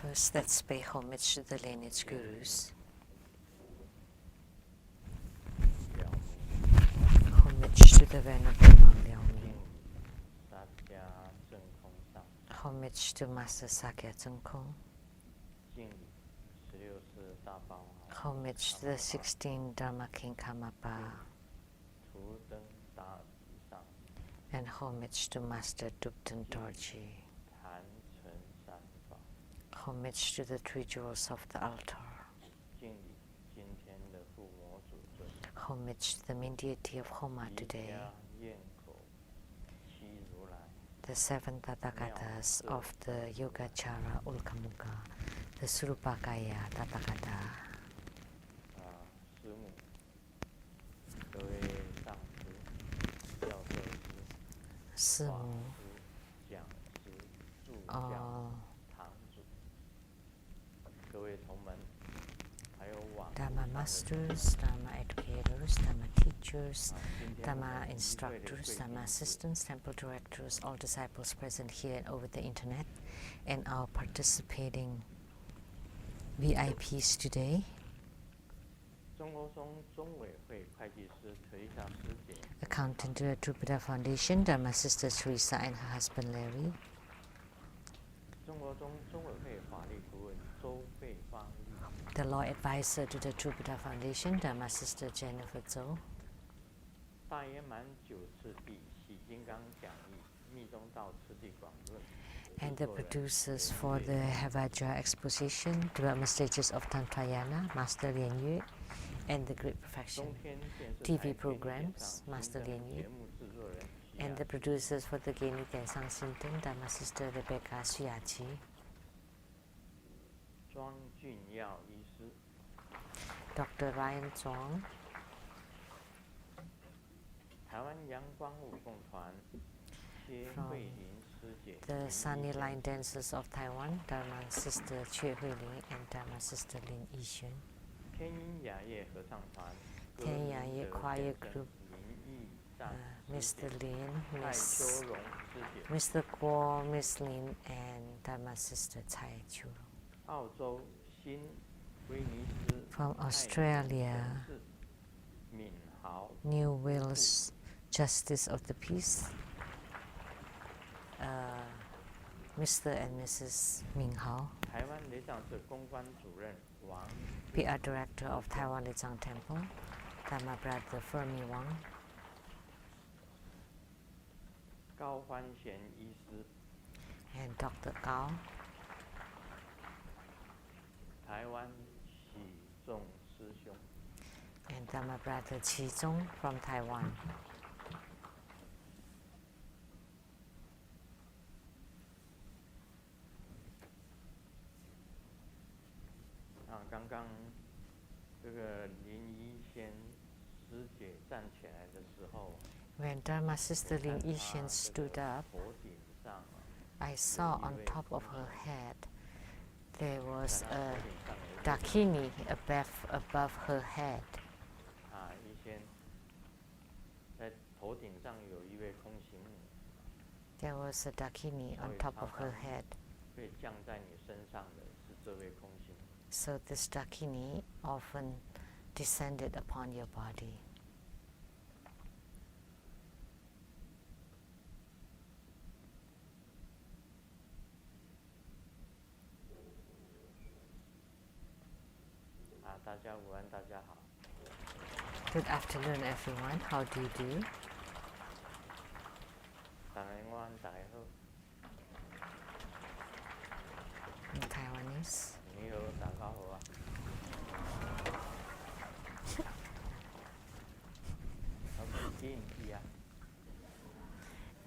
First, let's pay homage to the lineage gurus. Homage to the Venerable Master Liao Ming. Homage to Master Sakya Tsung Kung. Homage to the 16 Dharma King Karmapa. And homage to Master Dupten Dorji. Homage to the three jewels of the altar. Homage to the main deity of Homa today. The seven Tathagatas of the Yogacara Ulkamukha, the Surupakaya Tathagata. Simu, all Dharma masters, Dharma educators, Dharma teachers, Dharma instructors, Dharma assistants, temple directors, all disciples present here and over the internet, and our participating VIPs today. Accountant to the True Buddha Foundation, Dharma Sister Teresa and her husband Larry. The law advisor to the True Buddha Foundation, Dharma Sister Jennifer Zhou. And the producers for the Havajra Exposition, Development Stages of Tantrayana, Master Lien Yue, and the Great Perfection TV programs, Master Lien Yue. And the producers for the Geni Tensang Sinten, Dharma Sister Rebecca Suyachi. Dr. Ryan Zhuang. From the Sunny Line Dancers of Taiwan, Dharma Sister Chue Huiling and Dharma Sister Lin Yixuan. Kenya Ye Choir Group, Mr. Lin, Mr. Guo, Miss Lin, and Dharma Sister Tsai Chu. From Australia, New Wales Justice of the Peace, Mr. and Mrs. Ming Hao. PR Director of Taiwan Lizang Temple, Dharma Brother Fermi Wang. And Dr. Gao. And Dharma Brother Qi Zong from Taiwan. When Dharma Sister Lin Yixuan stood up, I saw on top of her head there was a dakini above her head. There was a dakini on top of her head. So this dakini often descended upon your body. Good afternoon, everyone. How do you do? In Taiwanese.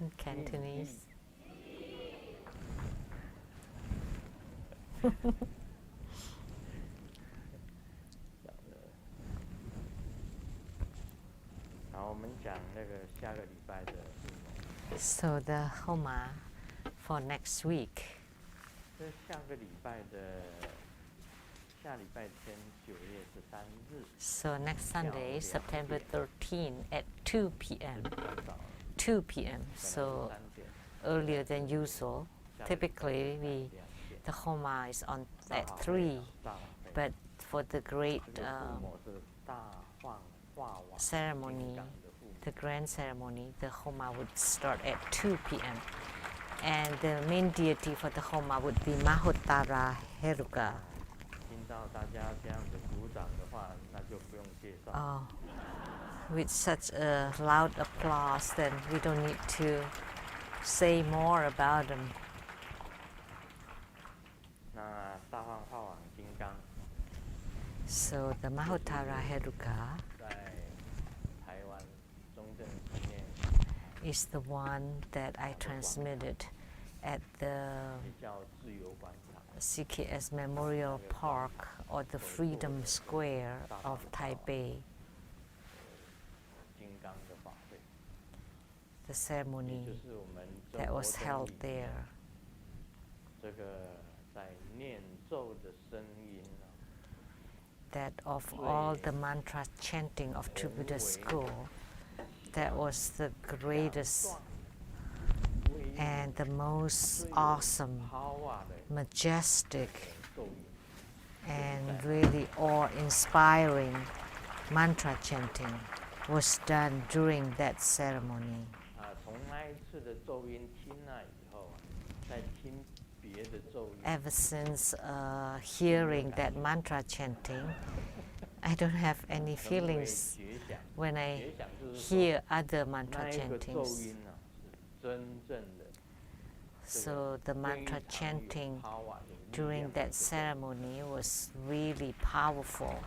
In Cantonese. So the Homa for next week. So next Sunday, September 13 at 2 p.m. 2 p.m. So earlier than usual. Typically we The Homa is on at 3, but for the great ceremony, the grand ceremony, the Homa would start at 2 p.m. And the main deity for the Homa would be Mahottara Heruka. Oh, with such a loud applause, then we don't need to say more about them. So the Mahottara Heruka is the one that I transmitted at the CKS Memorial Park or the Freedom Square of Taipei. The ceremony that was held there. That of all the mantra chanting of True Buddha School, that was the greatest and the most awesome, majestic, and really awe-inspiring mantra chanting was done during that ceremony. Ever since hearing that mantra chanting, I don't have any feelings when I hear other mantra chantings. So the mantra chanting during that ceremony was really powerful.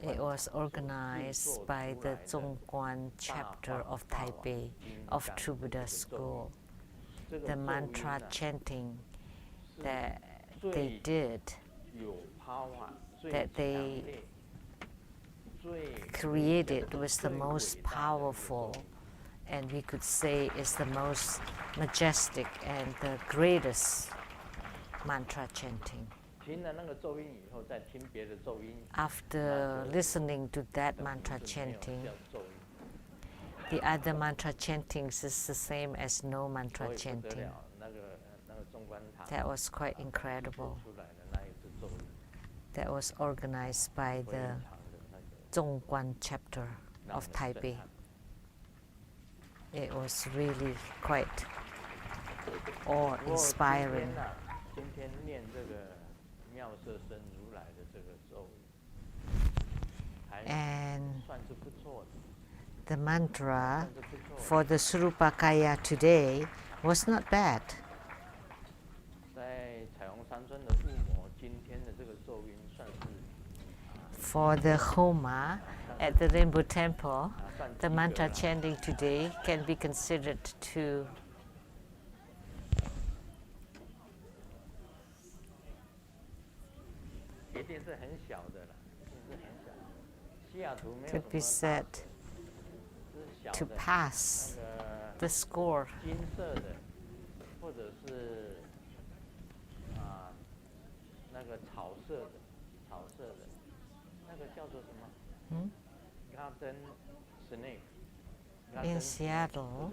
It was organized by the Zhongguan chapter of Taipei of True Buddha School. The mantra chanting that they did, that they created, was the most powerful, and we could say is the most majestic and the greatest mantra chanting. After listening to that mantra chanting, the other mantra chantings is the same as no mantra chanting. That was quite incredible. That was organized by the Zhongguan chapter of Taipei. It was really quite awe-inspiring. And the mantra for the Surupakaya today was not bad. For the Homa at the Rainbow Temple, the mantra chanting today can be considered to could be said to pass the score. In Seattle,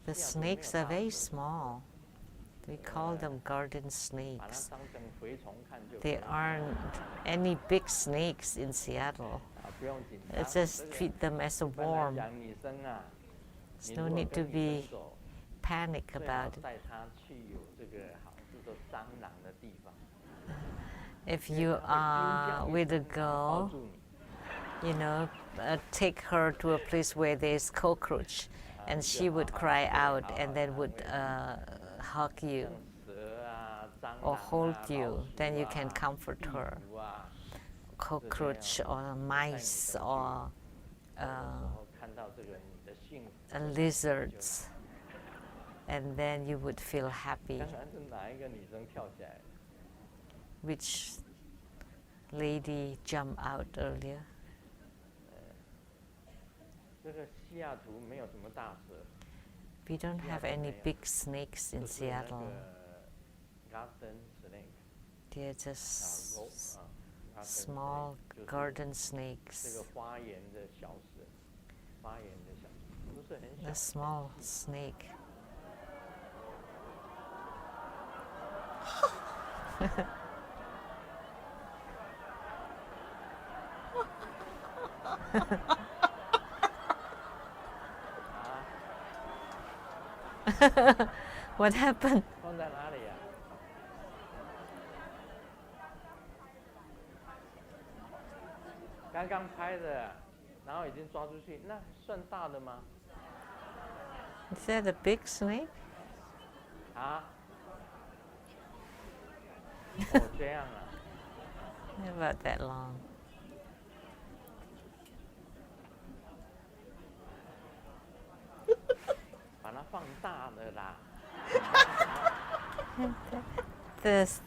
the snakes are very small. We call them garden snakes. There aren't any big snakes in Seattle. Let's just treat them as a worm. There's no need to be panic about it. If you are with a girl, take her to a place where there's cockroach, and she would cry out and then would hug you or hold you, then you can comfort her. Cockroach or mice or lizards, and then you would feel happy. Which lady jumped out earlier? We don't have any big snakes in Seattle. They're just small garden snakes. The small snake. What happened? 放在哪里呀？刚刚拍的，然后已经抓出去，那算大的吗？ Is that a big snake? 啊？哦，这样啊。About that long. 把它放大了啦。This,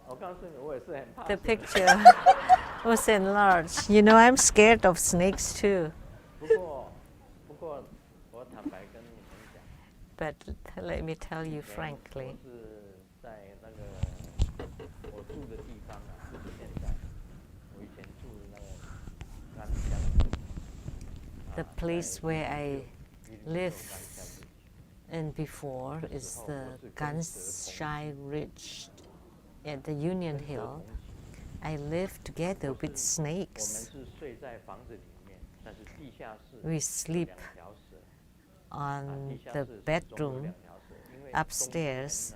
我告诉你，我也是很怕。the picture was enlarged. You know, I'm scared of snakes too. 不过，我坦白跟你们讲。But let me tell you frankly. 我是在那个我住的地方啊，不是现在，我以前住那个甘江。The place where I live in before is the Ganshai Ridge at the Union Hill. I live together with snakes. We sleep on the bedroom upstairs,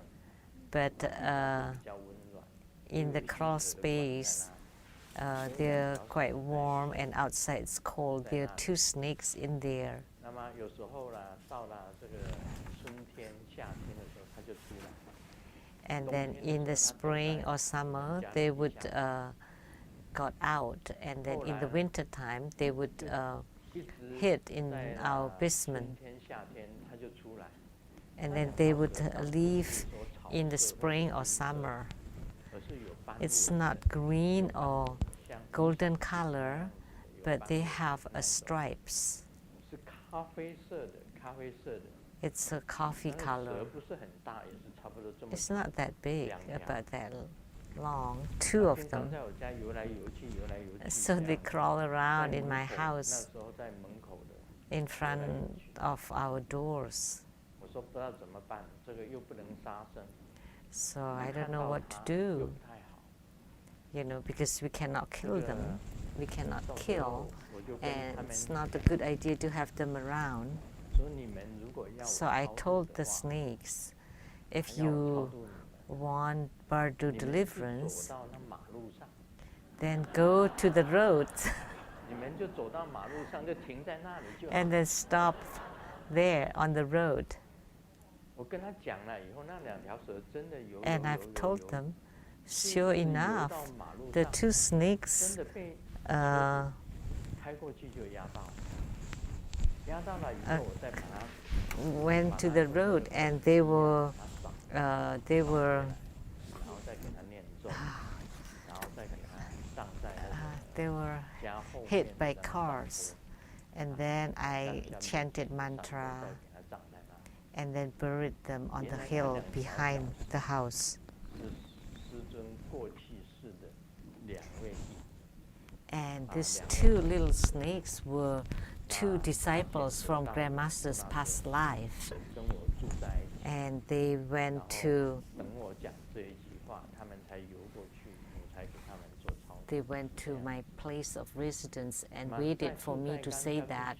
but in the crawl space, they're quite warm, and outside it's cold. There are 2 snakes in there. And then in the spring or summer, they would got out, and then in the winter time, they would hid in our basement. And then they would leave in the spring or summer. It's not green or golden color, but they have stripes. It's a coffee color. It's not that big, about that long, 2 of them. So they crawl around in my house in front of our doors. So I don't know what to do, you know, because we cannot kill them. We cannot kill, and it's not a good idea to have them around. So I told the snakes, if you want Bardo deliverance, then go to the road and then stop there on the road. And I've told them, sure enough, the 2 snakes went to the road, and they were hit by cars. And then I chanted mantra and then buried them on the hill behind the house. And these 2 little snakes were 2 disciples from Grandmaster's past life. And they went to my place of residence and waited for me to say that,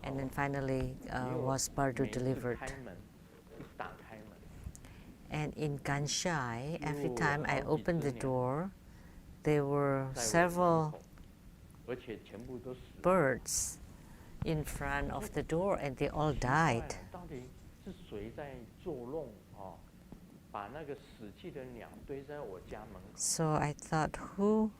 and then finally was Bardo delivered. And in Ganshai, every time I opened the door, there were several birds in front of the door, and they all died. So I thought, who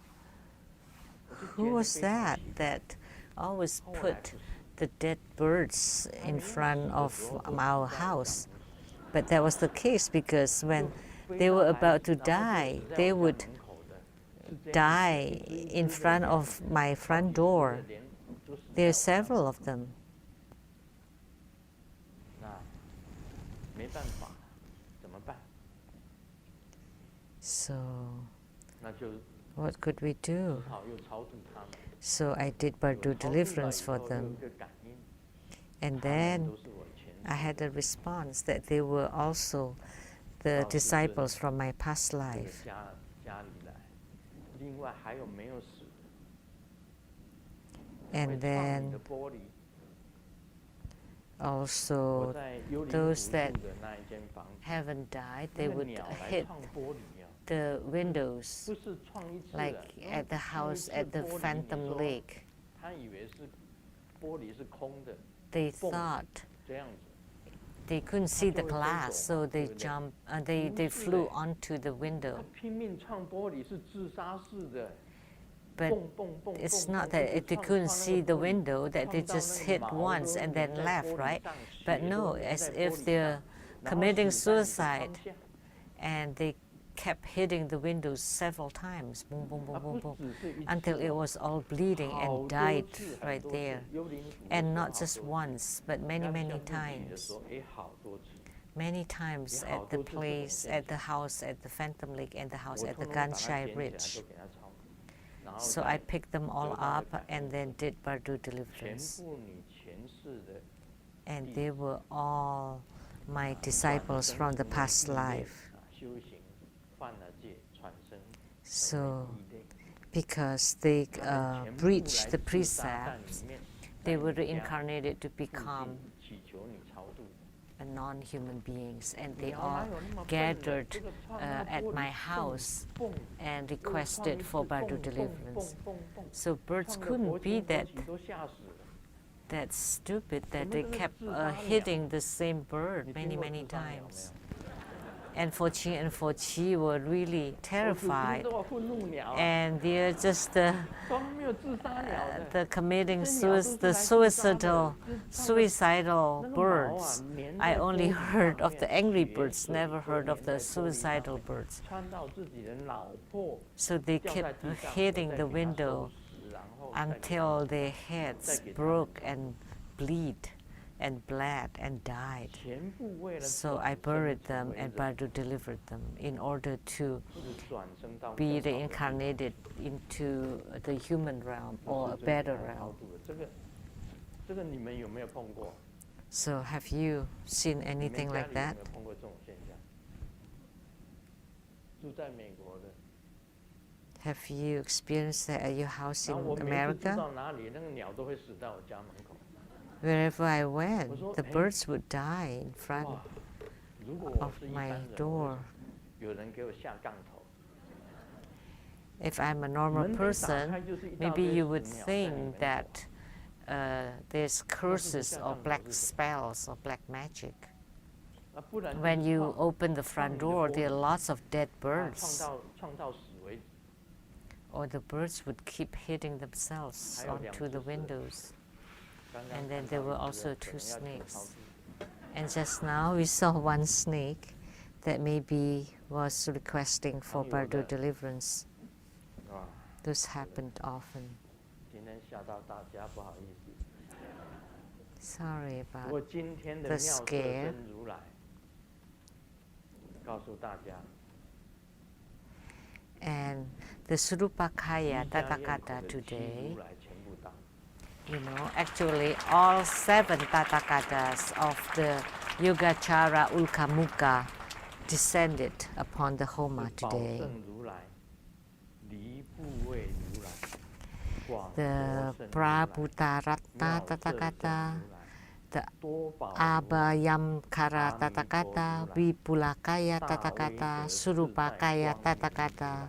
was that always put the dead birds in front of our house? But that was the case, because when they were about to die, they would die in front of my front door. There are several of them. So 那就 what could we do? 只好又超度他们。 So I did 有 Bardu 超度了 deliverance 以 for 后，有 them. 一个感应， And 他们 then 都是我前 I 世 had 的 a response that they were also the 到世尊 disciples from my past 这个 life. 家里来。另外还有没有死的？ And 会撞你 then 的玻璃。 我 also 在幽灵 those 辅 that 助的那一间房子， haven't died, 那 they 个 would 鸟来 hit 撞玻璃啊， the windows 不是撞一次 like 的， at the 撞一 house 次 at the 玻璃， Phantom 你说 Lake. 他以为是玻璃是空的， They Boom. thought 这样子， they couldn't see the 就会飞 glass, 走 so 嘛， they 对不对？ jumped. They 不是 flew 欸 onto the 他 window. 拼命撞玻璃是自杀式的， But 蹦蹦蹦 it's 蹦 not 蹦 that 一直 they 撞 couldn't 撞那 see 个 the 玻璃， window, that they 撞到 just 那 hit 个毛 once 都 and 粘 then 在 left, 玻璃 right? 上， But 血 no, 都粘 as 在玻 if 璃 they're 上，然后 committing 死在你的 suicide, 方向。 and they kept hitting the windows several times, boom, boom, 啊， boom, 不 boom, boom, 只是一 until 次 it 哦， was all bleeding 好 and 多 died 次， right 很多次， there. 幽灵府 And 的 not 时候 just 好多次。 once, but many, 那 many 像墓地的时 times. 候，也好多次。 Many times Yeah, at the how to place, different at the house, at the Phantom Lake, and the house 我 at 通 the 通把它 Ganshay 捡起来， Ridge. 都给它抄，然后 So I 再 picked them all 得到的 up 感 and 应， then did Bardu 全 deliverance. 部你前世的 And 弟 they 子 were all my 啊， disciples 转 from 生 the 成为 past 异类 life. 啊，修行犯了戒，转生成为 So 异类。 because they 他们全部 breached 来 the 自撒旦 precepts, 里面， they 在 were 你家 reincarnated to 附 become 近祈求你超度。 a non-human beings, and they 鸟 all 哪有那么笨的？ gathered 这个撞那个 at 玻 my 璃，蹦 house 蹦， and 又撞 requested 一 for 次， Bardu 蹦蹦蹦 deliverance. 蹦蹦， So birds 撞得 couldn't 佛 be 前佛 that 起都吓死了。 that stupid 我 that 们 they 这个 kept 自杀鸟， hitting the same bird 你 many, 听过 many 自杀鸟没有？ times. And for Qi and for Qi were really 我只听 terrified, 到愤怒鸟啊， and they're just 从来没有自杀鸟的。 the committing 这鸟都是 the 来自杀的， suicidal 这上面 suicidal 那个毛啊 birds. 粘 I 在 only 玻璃 heard 上 of 面， the angry 血 birds, 水 never 都 heard of 粘 the 在玻璃上 suicidal 面， birds. 穿到自己的脑破， So they 掉在 kept 地上， hitting 再 the 给它收 window 拾，然后再给它 until their 再 heads 给它 broke and bleed and bled and died. 全部为了 So I 转 buried 生 them 成为 and 人， Bardu delivered them in order to 就是转生到 be 更好的地方 reincarnated into the human realm 这 or 是 a 最 better 好 realm. 度的。这个你们有没有碰过？ So have you seen 你们 anything 家 like 里有 that? 没有碰过这种现象？住在美国的， Have you experienced that at your house 然后 in 我每次住 America? 到哪里，那个鸟都会死在我家门口。 Wherever I went, Ủa, the hey. birds would die in front 哇！如果我 of 是一 my 般人， door. 有人给我下杠头， If I'm a normal 门一打 person, 开就是一大 maybe 堆 you 死 would 鸟在你门 think 口 that there's curses or像 black 这种 spells or black magic. 啊，不然就是 When you 创 open the front door, there are lots of dead 创 birds, 到死为止。 or the birds would keep hitting themselves 还有两 onto the 只蛇 windows. 刚刚 And 看 then there 到 were 一只 also 可 two 能要求 snakes. 超度 And just now we saw one snake that maybe was requesting for 还有的。 Bardu deliverance. 哇， Those happened often. 今天吓到大家，不好意思。 Sorry 不 about 过今天的 the 妙色 scare. 真如来告诉大家， And the Surupakaya 一家咽口 Tathagata 的七 today, 如来全部到。 you know, actually all 7 Tathagatas of the Yogacara Ulkamuka descended upon the Homa 保 today. 证如来、离部位如来、广 The 博圣如来、 Prabhutaratna 妙色真 Tathagata, 如来、 the 多宝如来、 Abhayamkara Tathagata, Vipulakaya 大威 Tathagata, 德自在 Surupakaya 光明如 Tathagata, 来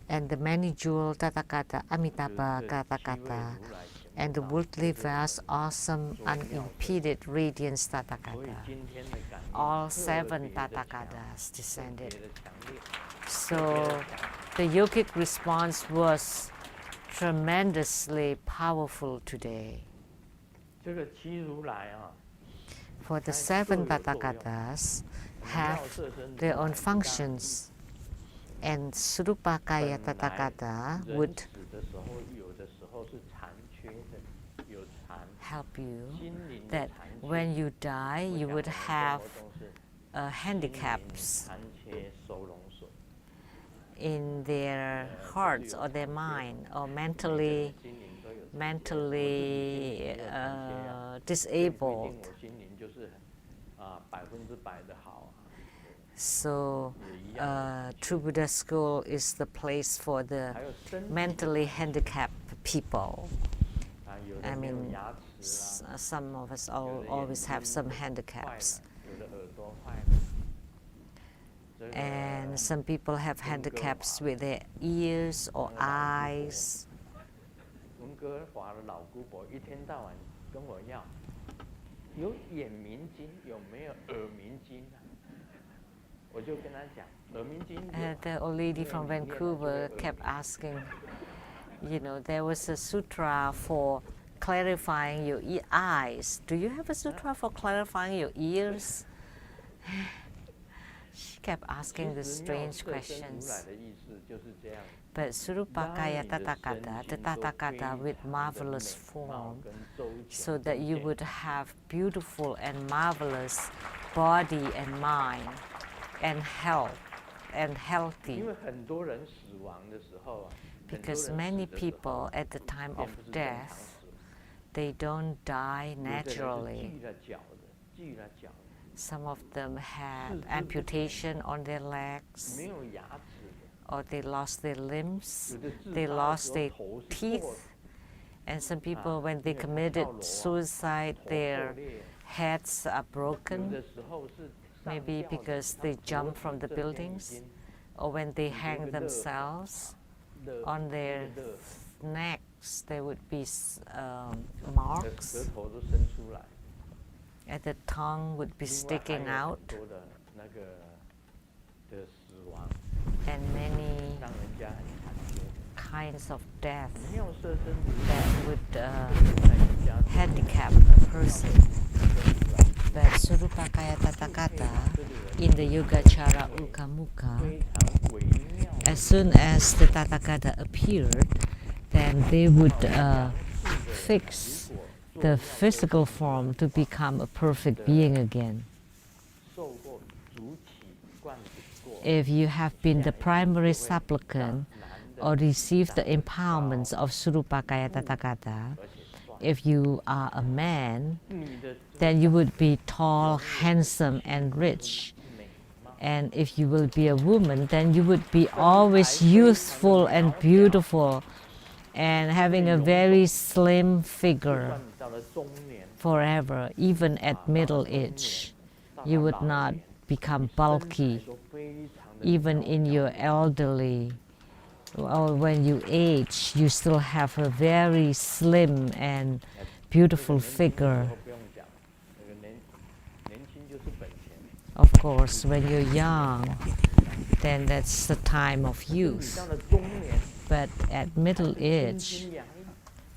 and the many-jeweled Tathagata, 就是 Amitabha 这7位 Tathagata, 如来全部 and the 到 worldly 这是 vast, awesome, 所妙的。 unimpeded radiance 所以 Tathagata. 今天的感应 All 特 7别的强， Tathagatas 特 descended. 别的强烈， So the yogic response was tremendously powerful today. 这个七如来啊， For the 它 7各有作用。 Tathagatas 我们 have 妙色身如 their 来 own 是刚 functions, and Surupakaya 本来 Tathagata 人 would 死的时候，有的时候是残缺的，有残， help you 心灵的 that 残缺。 when you die, 我 you 想 would 我们 have 生活中是心灵 handicaps. 残缺、收容所。in their hearts or their mind or mentally 心灵都有 disabled. 我心灵就是100%的好啊。 So True Buddha School is the place for the mentally handicapped people. I mean, some of us always have some handicaps. And some people have handicaps with their ears or eyes. 文哥华的老姑婆一天到晚跟我要，有眼明经有没有耳明经啊？我就跟他讲，耳明经。The old lady from Vancouver kept asking, you know, there was a sutra for clarifying your eyes. Do you have a sutra for clarifying your ears? She kept asking the strange questions. But Surupakaya Tathagata, the Tathagata with marvelous form, so that you would have beautiful and marvelous body and mind and health and healthy. Because many people at the time of death, they don't die naturally. Some of them had amputation on their legs, or they lost their limbs, they lost their teeth, and some people, when they committed suicide, their heads are broken, maybe because they jump from the buildings, or when they hang themselves, on their necks there would be marks, and the tongue would be sticking out, and many kinds of death that would handicap a person. But Surupakaya Tathagata in the Yogacara Ukamukha, as soon as the Tathagata appeared, then they would fix the physical form to become a perfect being again. If you have been the primary supplicant or received the empowerments of Surupakaya Tathagata, if you are a man, then you would be tall, handsome, and rich. And if you will be a woman, then you would be always youthful and beautiful and having a very slim figure forever, even at middle age. You would not become bulky, even in your elderly, or when you age, you still have a very slim and beautiful figure. Of course, when you're young, then that's the time of youth. But at middle age,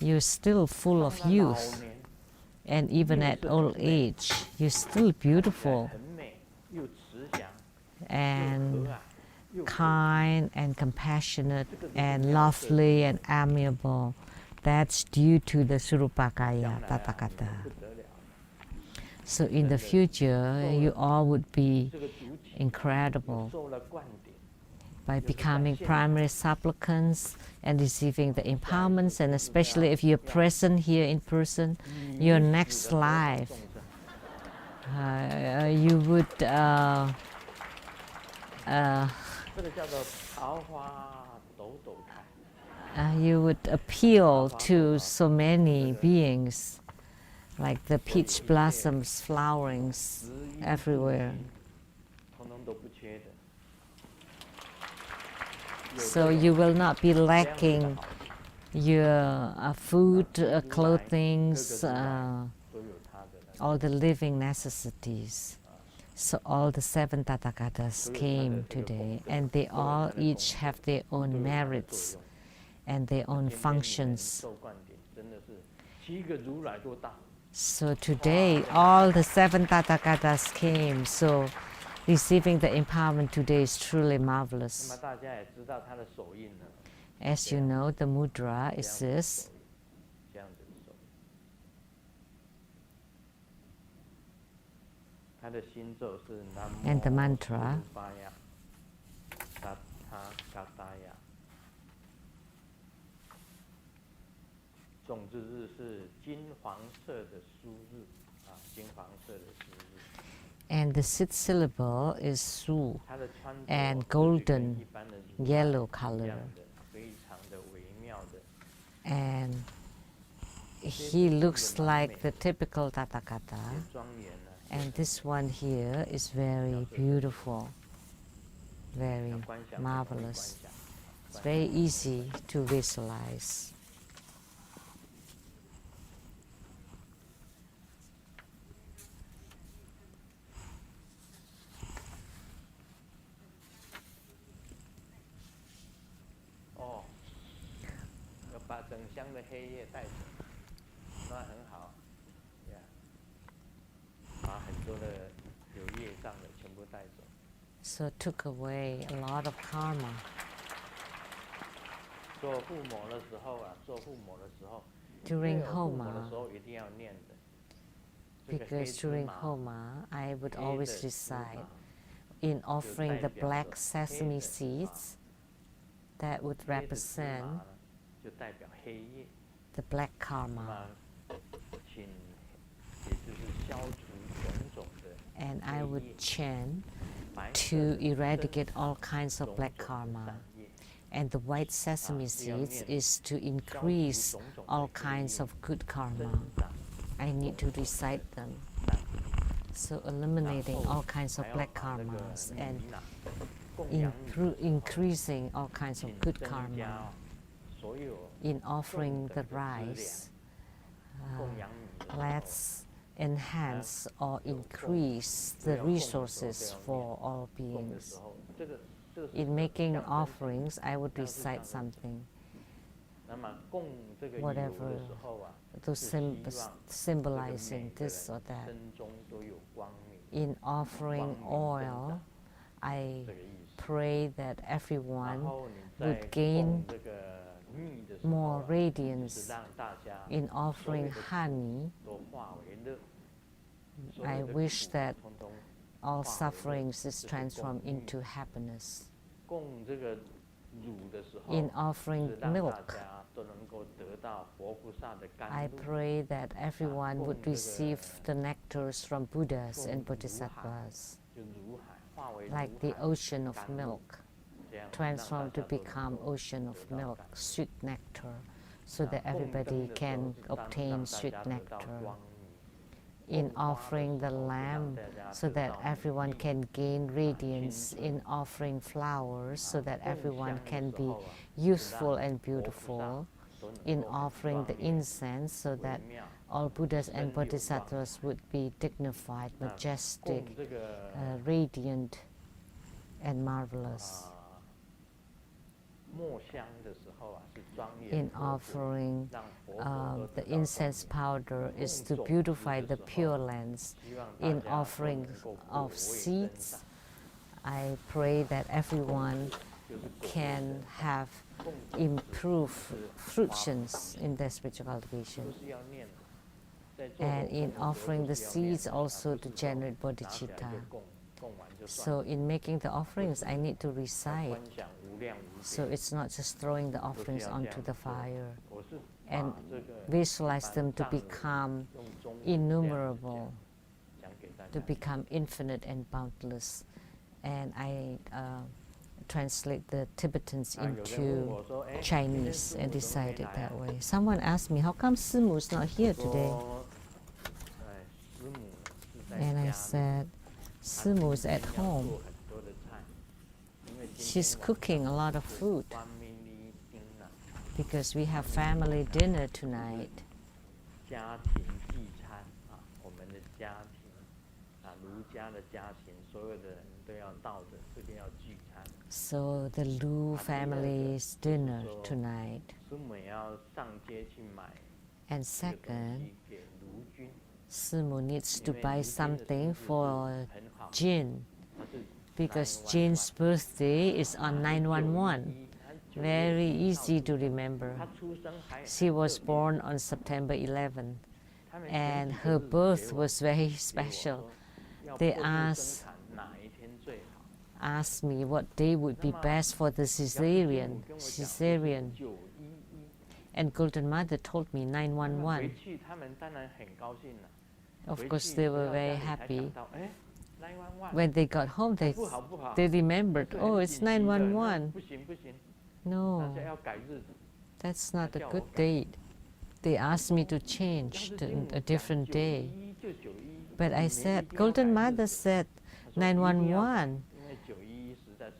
you're still full of youth. And even at old age, you're still beautiful and kind and compassionate and lovely and amiable. That's due to the Surupakaya Tathagata. So in the future, you all would be incredible by becoming primary supplicants and receiving the empowerments, and especially if you're present here in person, your next life, you would you would appeal to so many beings, like the peach blossoms flowering everywhere. So you will not be lacking your food, clothing, all the living necessities. So all the 7 Tathagatas came today, and they all each have their own merits and their own functions. So today, all the 7 Tathagatas came, so receiving the empowerment today is truly marvelous. As you know, the mudra is this. And the mantra 种子日是金黄色的苏日啊，金黄色的苏日。 And the sixth syllable is Su, 它的穿着 and 就是跟 golden 一般的儒家 yellow 一 color. 样的，非常的微妙的。 And he looks like the typical Tathagata. 也庄严呢。 And this one here is very beautiful, very 观想 marvelous. 观想 It's very easy to visualize. 哦，要把整箱的黑夜带走，那很好，呀，把很多的有业障的全部带走。 So it took away a lot of karma. 做父母的时候啊，做父母的时候， During 父母的 Homa, 时候一定要念的。这个黑 because 芝 during 麻 Homa, I would 黑 always 的芝 recite 麻 in offering the 就代表 black 着 sesame 黑的 seeds that would 黑的芝麻 represent 呢，就代表黑夜。 the black 那 karma. 么，请，也就是消除种种的 And I 黑 would 夜， chant 白 to 色的 eradicate 增 all 长 kinds of 种 black 种的 karma. 善业， And the white sesame seeds is to increase 消除种种 all 的黑 kinds 夜， of good 增 karma. 长 I need to 种种的 recite them. 善业。 So eliminating 然后 all kinds of 还要 black 把那个 karmas 米 and 呐供养米的时候 increasing all kinds of 请 good 增 karma 加所有 in offering 种的 the 资粮 rice. 供养米的时候 Let's enhance or increase the resources for all 供的 beings. 时候，这个是 In making 象征性 offerings, I would 像是 recite 象征 something. 那么供这个油 Whatever 的时候啊， to 是希望这个 symbolizing 每个 this 人 or that. 身中都有光明， In offering 光明增 oil, 长 I 这个意思。 pray that 然 everyone 后你在 would gain 供这个蜜的时候 more 啊，是 radiance. 让大家 In 所有 offering 的苦 honey, 都化为乐，所 I 有的 wish 苦 that 通通 all 化为乐， sufferings is 这是 transformed 供蜜。 into happiness. 供这个乳的时候， In offering 是让大 milk, 家都能够得到活菩萨的 I 甘露， pray that everyone would 供这个 receive the nectars from Buddhas 供 and 乳海， bodhisattvas, 就乳海化为 like 乳 the 海 ocean of 甘露， milk, 这样让大 transformed to 家都能 become 够 ocean of 得到 milk, 甘露。 sweet nectar, so 那 that 供 everybody 灯的时候 can 是让 obtain 大 sweet 家得到 nectar. 光明。 In 供花的 offering 时 the 候是让 lamb, 大家 so 得 that 到美 everyone 丽。 can gain radiance. In offering flowers, so that 供 everyone 香的 can 时 be 候啊，是 useful 让 and 活菩萨 beautiful. 都能 In 够很 offering the 庄严 incense, so 微 that 妙。 all Buddhas and 身有 Bodhisattvas would be dignified, 那 majestic, 供这个 radiant, and marvelous. 墨香的时候啊，是庄 In 严佛国， offering 让佛国都 the 得到 incense 光明。 powder is to 供种子 beautify 的 the 时候， Pure Lands. 希望 In 大家都 offering 能够果 of 位增 seeds, 长， I pray that everyone 就是果位 can 增长。 have 供种子 improved 是花 fruitions in their spiritual 都 cultivation. 是要念的。在做 And 供 in 的时候 offering 都 the 是要念 seeds 的， also 而 to 不是说 generate 拿起来 bodhicitta. 就供，供完就算 So in making the offerings, I need to 了。 recite. 观想无量无 So 边。 it's not just throwing the 都是 offerings 要这 onto 样 the 做。 fire. 我是 And 把这个 Visualize 一 them 般 to 藏文 become 用中文这样子 innumerable, 讲给大 to 家。 become infinite and boundless. And I translate the Tibetans 有人问 into 我说：“哎，今天 Chinese 师 and 母怎么没 decide it 来啊 that way. Someone asked me, how come Simu's not here today? 说，哎，师母是在 And I 家里， said, 她 Simu's 今 at 天要 home. 做很多的菜，因为今 She's 天晚 cooking a 上 lot of 是 food family dinner， because we have family dinner tonight. 家庭聚餐啊，我们的家庭啊，儒家的家庭，所有的人都要到的，这个要聚餐。 So the Lu family's dinner tonight. 师母也要上街去买 And 这个东 second, 西给卢军， Simu needs 因 to 为 buy 卢军的 something 生日是 for 很好， Jin 他是 because 911 Jin's birthday is on 911. 他 Very easy to remember. 他出生还 She 很 was 特别 born on September 11, 他们 and 选几 her 个日子 birth 给我 was very 给我 special. 说要 They 剖腹 asked 生产哪一天最好。 Asked me what day would be 那么 best for the 杨师 cesarean. 母跟我讲说是 Cesarean. 911， And Golden Mother told me 911. 回去他们当然很高兴了。 Of 回 course, 去 they 回 were 到家 very 里才 happy. 想到，哎，911， When they got home, 不好不好， they remembered, 这 oh, 很 it's 紧急的，那 911. 不行不行， No, 大家要改日子。 that's not a 叫我 good 改。 date. They asked me to 要 change 是 to 经母 a 讲 different day. 911就911， But 你 I 们 said, 一定要 Golden 改日 Mother 子。 said 他说一定要改， 911. 因为911实在是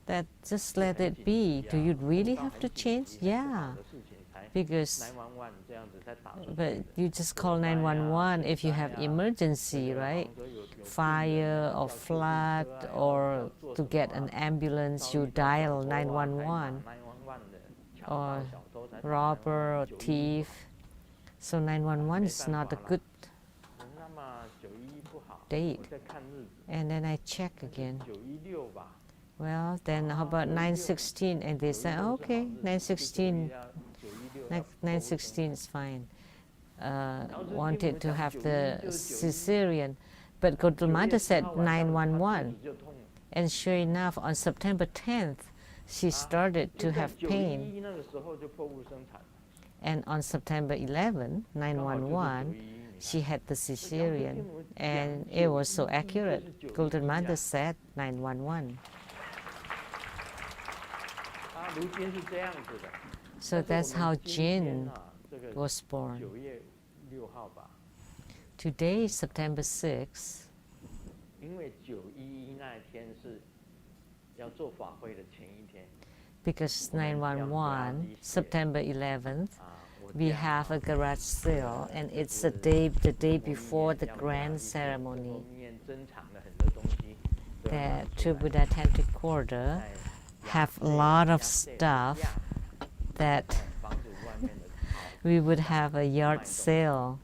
That just 是 let 很 it 紧 be. 急 Do 啊， you 碰 really 到 have 很 to 紧 change? 急很不好 Yeah, 的事情才 because 911这样子才打出去 but 的。 you just 火 call 灾啊， 911 天 if you 灾 have 啊， emergency, 好 right? 像说有病人 Fire 啊， or 叫救护车 flood 啊，要 or 做 to 什 get 么 an 啊， ambulance, 遭 you 遇到小 dial 偷啊，才打 911. 911的，强 Or 盗小偷才打 robber or 911，91 thief. So 911 没 is 办 not 法 a 了。 good 那么91不好， date. 我在看日子， And then I check 那就 again. 916吧。 Well, then how about 916? And they said, 916是好 okay, 日子，就91 916, 要916 要 916 剖腹生 is fine. 要是经 Wanted 母 to 讲 have 91 the 就是91， cesarean, but Golden 9月 Mother 10 said 号晚上她肚 911. 子就痛了。 And sure enough, on September 10th, she started 就 to 在 have pain. 91那个时候就剖腹生产了， And on September 11, 刚好就是 911, 91。 she had the 要是 cesarean. 经母讲 And it was so 91 accurate. 就是 Golden 91 Mother 啊 said 911. 如今是这样子的。 So 但是 that's 我 how 们今天 Jin 啊，这个 was born. 9月6号吧， Today is September 6th. 因为911那一天是要做法会的前一天 Because 911, September 11th, 啊，我 we 家 have a garage sale, and it's the day before the grand ceremony 后面珍藏了很多东西，都要拿 that 出来 Tribhuda Tantric Quarter 在 have a lot of stuff that 房子外面的好 we would have a yard sale.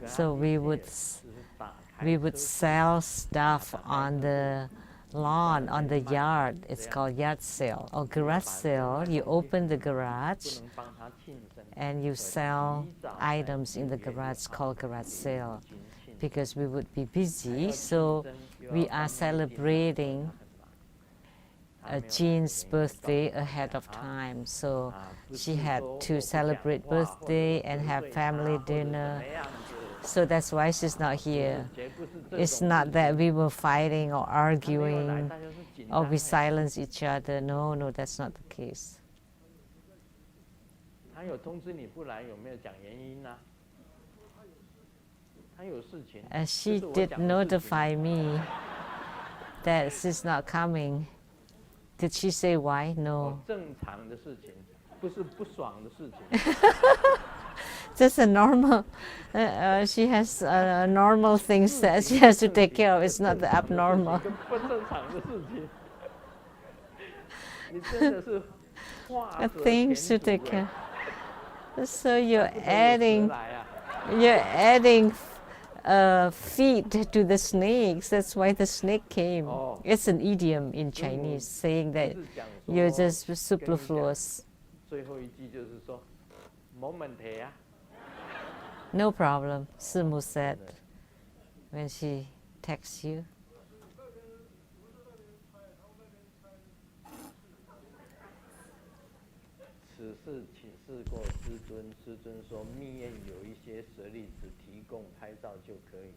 So we would 只是打开 we would 车 sell stuff on the lawn, on the yard. It's called yard sale or garage sale. You open the 不 garage 能帮他庆生， and you sell items in the garage called garage sale. 已经庆生 Because we would be busy, 还要 so 庆生又要 we 帮 are 他订饭 celebrating 他很忙，他没有来 Jean's 给你们 birthday 告诉 ahead 大 of 家 time. So 啊，不 she 是 had 说我 to 不讲 celebrate 话或者 birthday 我 and 得 have 罪 family 他或者怎 dinner. 么样子 So that's why she's not 不是 here. 绝不是这 It's 种 not 事 that 情 we were fighting or 他没有来 arguing 大家是紧 or 张 we 的 silence each other. No, no, that's not the case. 他有通知你不来，有没有讲原因呢？他有事情， She 这是我 did 讲的事情 notify me that she's not coming. Did she say why? 哦 No. 正常的事情，不是不爽的事情。 Just a normal. She has normal things that she has to take care of. It's not the abnormal. 跟不正常的事情，你真的是画蛇添 Things to 足 take 哎 care. So you're 不得有蛇 adding 来啊 you're adding feet to the snakes. That's why the snake came. Oh. It's an idiom in Chinese saying 就 that 是讲 you're 说 just superfluous. 最后一句就是说，没问题啊。 No problem, Sumu said when she texts you. 此事请示过师尊，师尊说密院有一些舍利子提供拍照就可以。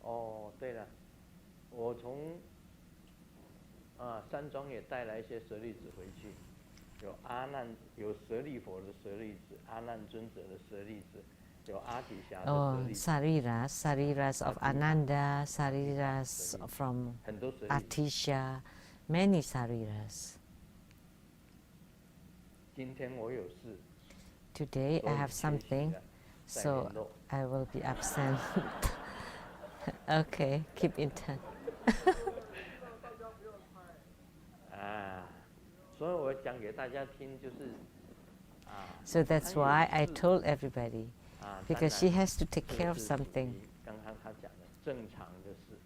哦，对了，我从山庄也带来一些舍利子回去，有阿难，有舍利佛的舍利子，阿难尊者的舍利子，有阿底峡的舍 Oh, 利子， sariras of Ananda, sariras from 很多舍利子。 Atisha, many sariras. 今天我有事， Today 所 I 以 have 缺席 something, 了，再 so 联络。 I will be absent. Okay, keep in touch. 所以我讲给大家听，就是啊， So that's why I told everybody, 啊， because 当 she 然 has to take 这 care 个 of 是属 something. 于刚刚他讲的正常的事，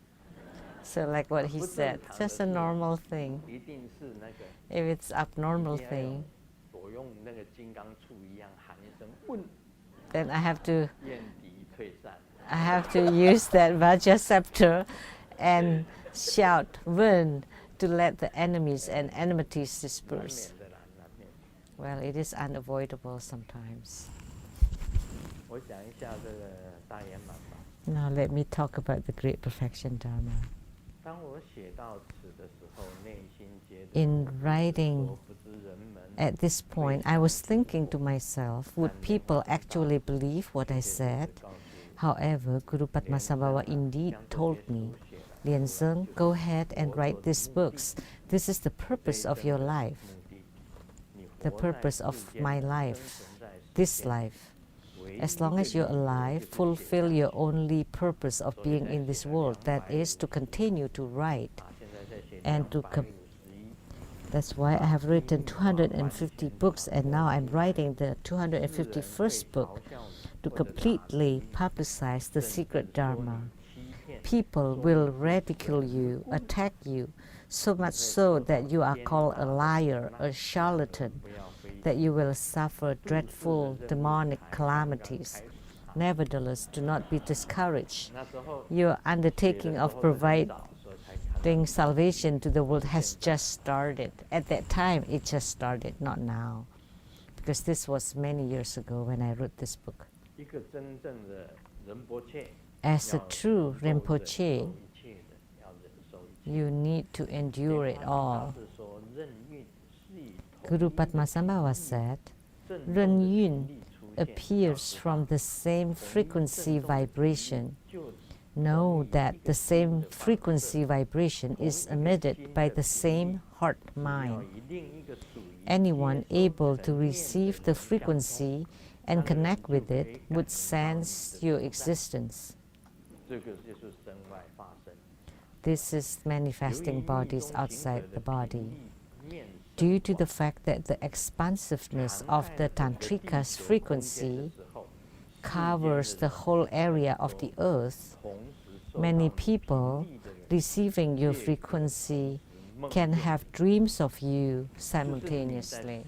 So like what he 不 said, 正常的 just a 事 normal thing. 一定是那个 If it's abnormal 一定要有 thing, 我用那个金刚杵一样喊一声问， then I have to 燕敌退散。 I have to use that Vajra scepter and shout "Win" to let the enemies and enmities 难 disperse. 免的啦，难免。Well, it is unavoidable sometimes. 我讲一下这个大圆满吧。 Now let me talk about the Great Perfection Dharma. 当我写到此的时候，内心觉得 In writing 说不知人们 at this point, I was thinking to myself, would people actually believe what I said? However, Guru Padmasambhava indeed told me, Lian Zeng, go ahead and write these books. This is the purpose of your life, the purpose of my life, this life. As long as you're alive, fulfill your only purpose of being in this world, that is to continue to write and to that's why I have written 250 books, and now I'm writing the 251st book to completely publicize the secret Dharma. People will ridicule you, attack you, so much so that you are called a liar, a charlatan, that you will suffer dreadful demonic calamities. Nevertheless, do not be discouraged. Your undertaking of providing salvation to the world has just started. At that time, it just started, not now. Because this was many years ago when I wrote this book. As a true Rinpoche, you need to endure it all. Guru Padmasambhava said, Ren Yun appears from the same frequency vibration. Know that the same frequency vibration is emitted by the same heart mind. Anyone able to receive the frequency and connect with it would sense your existence. This is manifesting bodies outside the body. Due to the fact that the expansiveness of the Tantrika's frequency covers the whole area of the earth, many people receiving your frequency can have dreams of you simultaneously.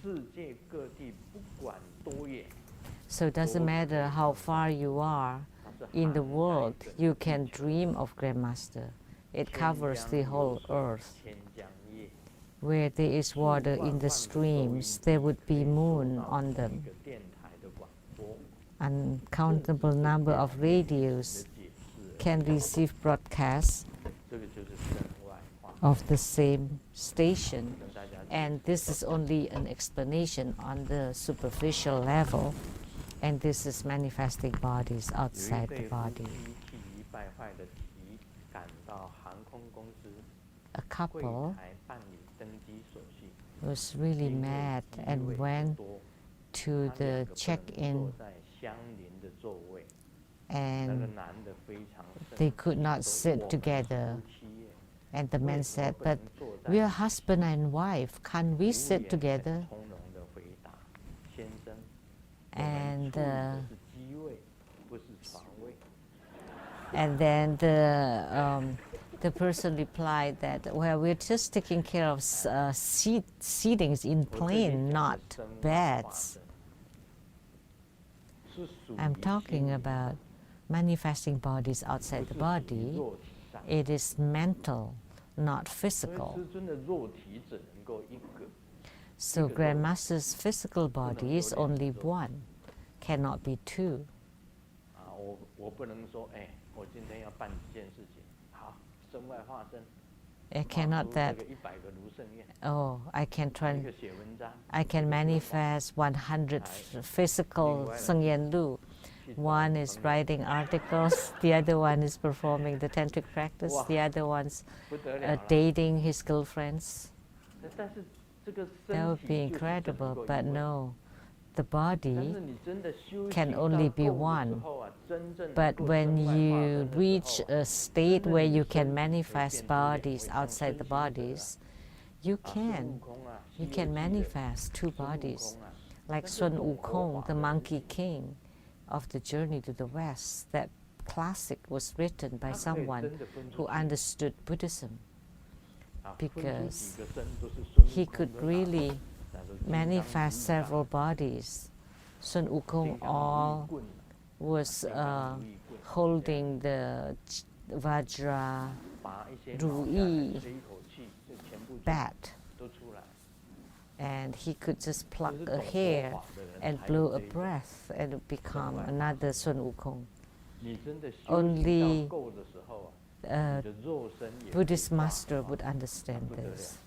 So it doesn't matter how far you are in the world, you can dream of Grandmaster. It covers the whole earth. Where there is water in the streams, there would be moon on them. Uncountable number of radios can receive broadcasts of the same station. And this is only an explanation on the superficial level. And this is manifesting bodies outside the body. A couple was really mad and went to the check-in, and they could not sit together. And the man said, but we are husband and wife, can't we sit together? And then the person replied that, well, we're just taking care of seatings in plane, not beds. I'm talking about manifesting bodies outside the body. It is mental, not physical. So Grandmaster's physical body is only one, cannot be two. I cannot that, oh, I can manifest 100 physical Sengyen Lu. One is writing articles, the other one is performing the tantric practice, the other one's dating his girlfriends. That would be incredible, but no. The body can only be one. But when you reach a state where you can manifest bodies outside the bodies, you can manifest two bodies. Like Sun Wukong, the Monkey King of the Journey to the West. That classic was written by someone who understood Buddhism, because he could really manifest several bodies. Sun Wukong all was holding the Vajra Ruyi bat, and he could just pluck 就是 a 懂佛 hair 法的人 and 才 blow 有 a 这一种。 breath and it become 外 another Sun Wukong. 你真的修行 Only 到够的时候啊， a 你的肉身也会 Buddhist 化 master 化 would understand 不得了。 this.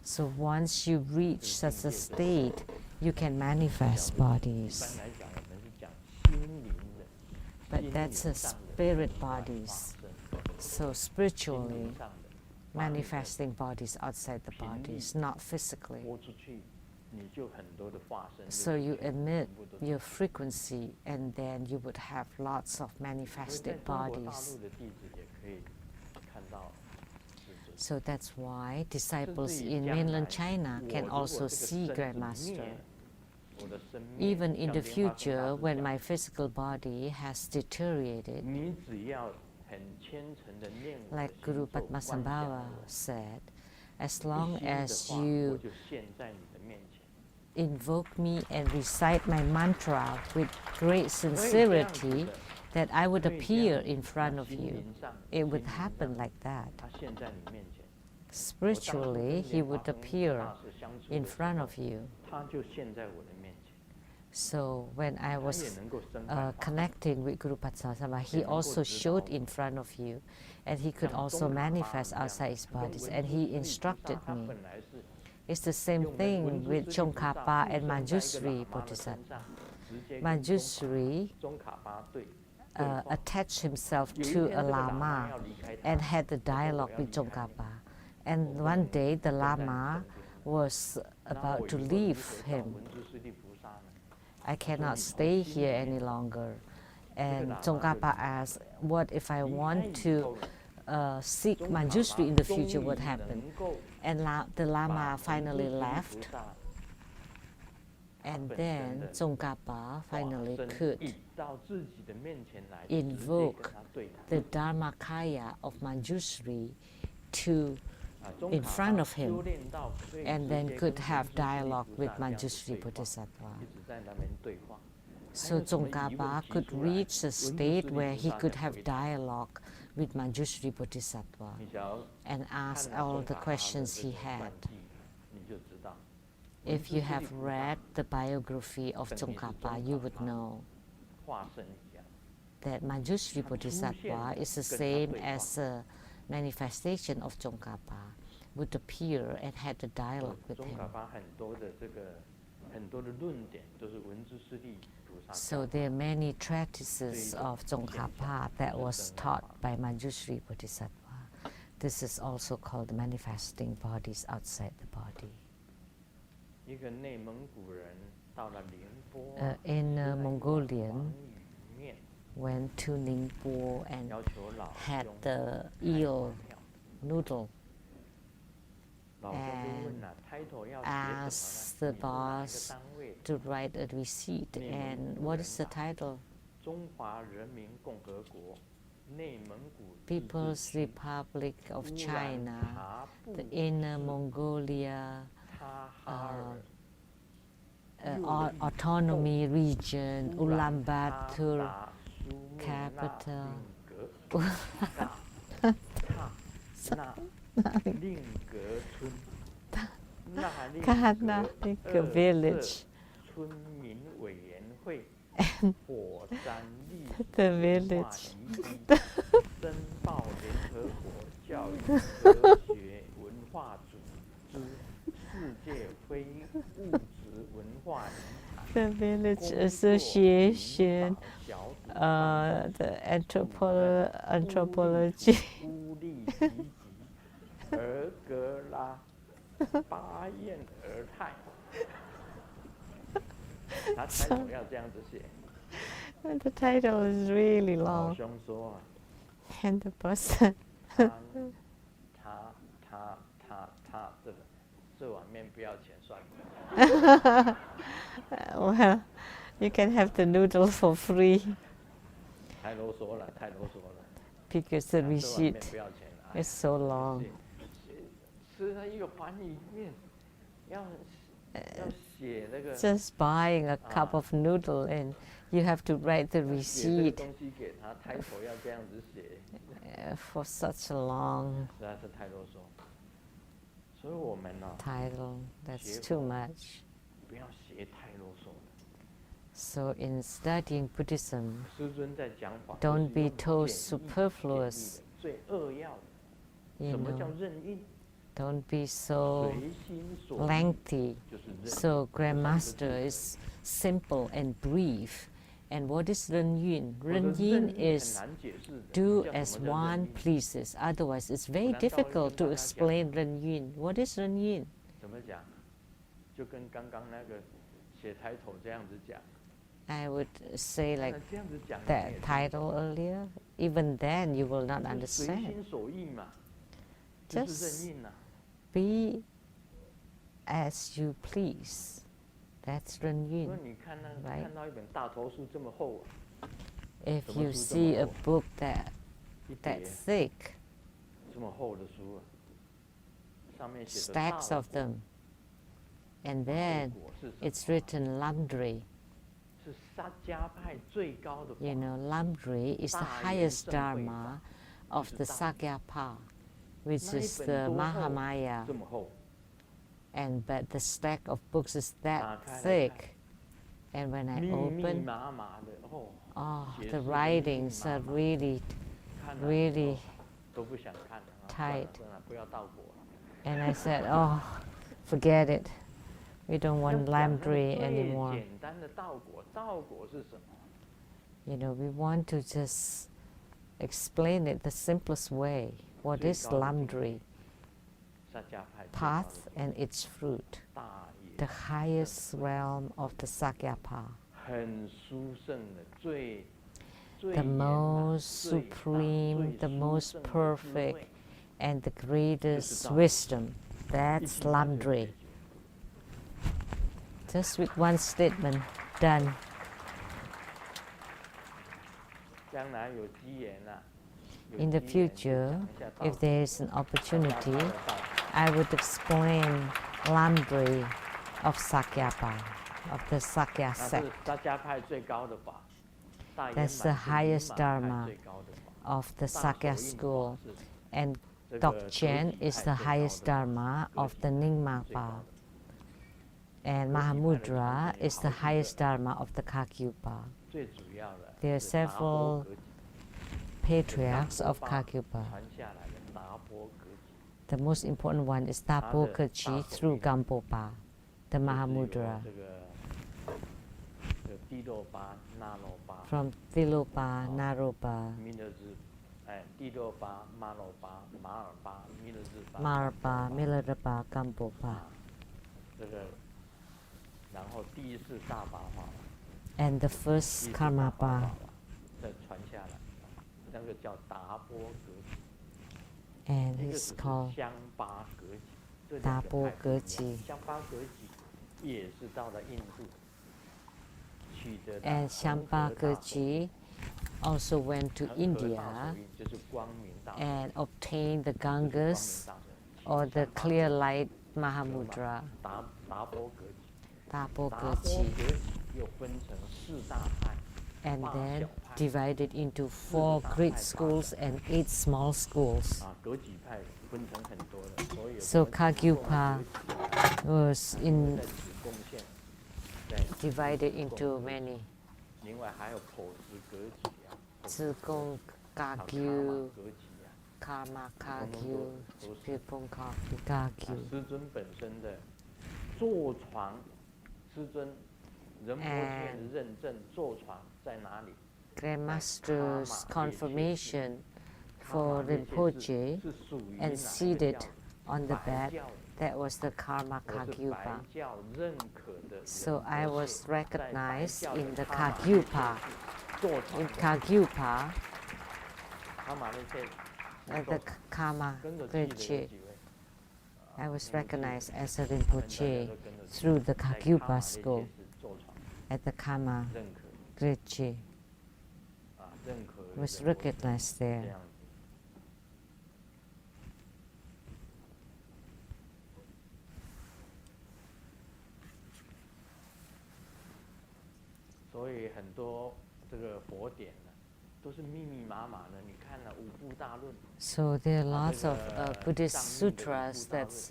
So once you reach such a state, you can manifest 一 bodies. 般来讲，我们是讲心灵的， But 心 that's 灵 a 上的 spirit 内外 bodies. 化身， So 心 spiritually 灵上的把你的 manifesting bodies outside the bodies, not physically. 播出去，你就很多的化身就 So 出 you 去 emit 全部都 your 出去 frequency and then you would have lots of 所以在 manifested 中国大 bodies. 陆的弟子也可以看到世尊。 So that's why 甚至 disciples 于 in 将 mainland 来 China 我 can 如果 also 这个 see 身子 Grandmaster. 灭了，我的生命 Even in 像 the 莲花生大 future, 师 when 讲 my physical body has deteriorated, 你只要很虔诚的念我的 like 心 Guru 咒，观想 Padmasambhava 我， said, as 一 long 心的 as 话，我 you 就现在你的面前。 invoke me and recite my mantra with great 可以这样子 sincerity, 的， that I would 可以这 appear 样子 in 他 front of 心 you. 灵上， It 心 would 灵 happen 上 like that. 他现在你面前。 Spiritually, he would appear in front of you. 他就现在我的面前， So when I 他也 was 能够生办法。 connecting with Guru Padmasambhava, he also showed in front of you, and he could 像 also 宗喀巴 manifest 一样 outside his 跟 bodies, 文 and 殊 he 师利菩萨 instructed 他 me. 本来是 It's the same 用文 thing 殊 with 师利菩萨 Tsongkhapa 附 and 身在一个 Manjushri 喇嘛的身 Bodhisattva. 上，直接跟 Manjushri 宗喀巴对话。 attached himself 有一 to 天 a 这个喇嘛 Lama 要离开他， and had the 他说我 dialogue 要 with 离开你， Tsongkhapa. And 我跟 one 你 day the 跟在你 Lama 身边。 was 那 about 我 to 如果如 leave 何到 him. 文殊师利菩萨呢？ I 他说 cannot 你 stay 从心 here 里 any 面 longer. 这个 And 喇嘛 Tsongkhapa 就 asked, what if I 离开 want 以 to 后呢， seek 宗喀巴 Manjushri in the 终 future? 于 What happened? 能够 And the 把 Lama 文殊 finally 师利 left, 菩萨 and 本身 then 的 Tsongkhapa 化 finally 身 could 引到自己的面前来，直接 invoke 跟他对谈。 the Dharmakaya of Manjushri to 宗 in 喀 front 巴 of him, 修炼到可以 and 直 then 接 could 跟 have 文殊师利 dialogue 菩 with 萨这样子 Manjushri 对话， Bodhisattva. 一直在那边对话。 So 还有什么疑问 Tsongkhapa 提 could 出来， reach a 文殊师 state 利 where 菩 he 萨 could 再 have 回答。 dialogue with Manjushri Bodhisattva 你只要 and 看 ask 了 all 宗 the 喀巴的 questions 这 he 个 had. 传记，你就知道。文 If 殊 you 师利 have 菩萨 read the biography of 等于是 Tsongkhapa, 宗 you 喀 would 巴 know 化身一样。 that Manjushri 他出现 Bodhisattva is the 跟他 same 对话。 as a manifestation of Tsongkhapa, would appear and had a dialogue with 宗 him. 喀巴很多的这个很多的论点都是文殊师利菩萨 So 教的。 there are many treatises of Tsongkhapa that was taught by Manjushri Bodhisattva. This is also called manifesting bodies outside the body. 一个内蒙古人到了宁波， In 吃了一碗 Mongolian, 黄鱼面， went to Ningbo and 要求老 had 兄 the 开 eel 发票。 noodle. 老兄就问了，开头要写 asked 什 the 么呢？你是哪一个 boss 单位？ to write a receipt. And what is the title? 中华人民共和国内蒙古自治 People's 区 Republic of 乌兰 China, 察布 the Inner 市 Mongolia 察哈尔 Autonomy Region, 乌兰察 Ulaanbaatar 达苏木纳 capital. 令格村，那令 Karnataka 格二 village. 社村民委员会火山历 The 史文化 village. 遗迹申报联合国教育科学文化组织世界非物质文化遗产 The village 工作 association, 领导小组 the anthropology. 乌力提及尔格拉巴彦尔泰，他开头要这样子写。 And the title is really 老 long. 兄说啊， And the person, 这碗面不要钱算了。 well, you can have the noodle for free 太啰嗦了，太啰嗦了。 because the 这碗面 receipt 不要钱。哎 is so long. 吃了一个环里面，要写那个。 Just buying a cup of noodle and you have to write the 写这个 receipt 东西给他，抬头要这样子写， for such a long. 实在是太啰嗦。所以我们呢， title. That's 学 too 佛 much. 不要学太啰嗦了。 So in studying Buddhism, 师尊在讲法 don't 都是 be 用 too 简易 superfluous. 的最扼要的。 You 什么叫 know, 任运？ don't be so 随心所欲 lengthy. 就是任运。 So 这三个 Grandmaster 字 is simple and brief. And what is Ren Yun? 我的 Ren 任 Yin 运很 is 难解释的。 do 叫 as 什么叫任 one 运？ pleases. Otherwise, it's very 我难道会 difficult 跟 to 大家讲 explain Ren Yun. What is Ren Yun? 怎么讲？就跟刚刚那个写抬头这样子讲。 I would say 当 like 然这样子讲你们 that 也听不 title 懂 earlier. Even then, you will not 就是随 understand. 心所欲嘛，就是 Just 任运呐。 be as you please. That's Ren 所以 Yun. 你看那 Right. 看到一本大头书这么厚， If 什么 you 书这么 see a 厚？ book that 一 that 叠 thick, 这么厚的书啊，上面写着 stacks 道 of 果 them, and 道 then 果是什 it's 么啊？ written Lamdri. 是萨迦派最高的法 You know, Lamdri is the 大圆 highest 正慧 Dharma 法， of 就 the 是大 Sakyapa, which 那一 is 本 the 多厚？ Mahamaya. 这么厚， And but the stack of books is that 打开来 thick. 看， And when I 密密 open, 麻麻的哦， oh, 写 the 诗都密密 writings 麻 are 麻， really, 看了 really 哦都不想看了，啊 tight 算了，不要倒果了。 and I said, oh, forget it. We don't 要 want 讲那个 Lamdri 最 anymore. 简单的道果，道果是什么？ You know, we want to just explain it the simplest way. What 最 is 高的境界 Lamdri? 萨迦派最高的 Path 境 and its fruit. 界大也 The highest realm of the Sakyapa. 很殊胜的最 The 圆满 most 最大 supreme, 最 the 殊 most 胜的智 perfect, 慧 and the greatest 道。 wisdom. 一 That's 句话就 Lamdri. 解决 Just with one statement, done. 将来有机缘啊，有 In the 机缘就 future, 讲一下道 if 果 there is an 萨迦 opportunity, 派的道果 I would explain Lamdri of Sakyapa, of the Sakya 那是 sect, 萨迦派最高的法，大圆 That's the 满是 highest 圆满派 Dharma 最高的法， of the 大 Sakya 手印 school, 法是 and 这个格 Dokchen 己 is 派 the 最高 highest 的法 Dharma 格 of 己 the 派最高 Nyingmapa, 的 and 格己派的 Mahamudra 传承有 is the 好几 highest 个 Dharma of the Kagyupa. 最主要的 There are 是达波 several 格己 patriarchs 是 of 达波 Kagyupa. 传下来的达波格己， The most important one is Tapo Kachi through Gampopa, the 就是由 Mahamudra, 这个帝洛巴、那罗巴、 from Tilopa, Naropa, 弥勒日，帝洛巴、马罗巴、马尔巴、弥勒日巴、 Marpa, Milarapa, Gampopa. 这个，然后第一次大法法， And the 第 first 一次大法 Karmapa, 法再传下来，那个叫达波格己， and 那个 it's 只 called 是香巴格己，这两个 Tapo 派不一样 Gerji. 香巴格己也是到了印度，取得了 And 恒 Shampa 河大手印 Gerji also went to 恒河大 India 手印就是光明大手印 and obtained the 就是光明 Ganges 大手印 or the 香巴 clear 格己 light Mahamudra, 达波格己。 Tapo 达波 Gerji, 格己又分成四大派， and 八 then 小派 divided into 4 great schools and 8 small schools. 啊，格己派分成很多的，所以有 So 的人只供 Kagyupa 格己 was 在 in 只贡献，对， divided into many. 另外还有剖食格己啊， Zigong 还有卡玛 Kagyu, 格己啊， Karma 通通 Kagyu, 都是 Pipong 啊 Kagyu. 师尊本身的坐床，师尊仁波切的认证坐床在哪里？ Grandmaster's confirmation 卡玛 for 列切 Rinpoche 是属于 and 哪一个 seated 教？ on the 白 bed, 教的。 that was the Karma 我是白 Kagyupa. 教认可的仁 So I 波 was 切，在白 recognized 教 in 的 the 卡玛列切 Kagyupa. 是坐床 In 的 Kagyupa, 卡玛列切 at the Karma 跟着去的有 Rinpoche, 几位？ I was 你们记得 recognized as a 他们大家 Rinpoche 都跟着去 through the 在卡玛 Kagyupa 列 school 切是坐床 at the Karma 认可 Rinpoche, 啊，认可 was 仁波切 recognized 这 there. 样子。所以很多这个佛典呢，都是密密麻麻的。你看了五部大论， So there are lots of 这个 Buddhist 藏密的五部 sutras 大论 that's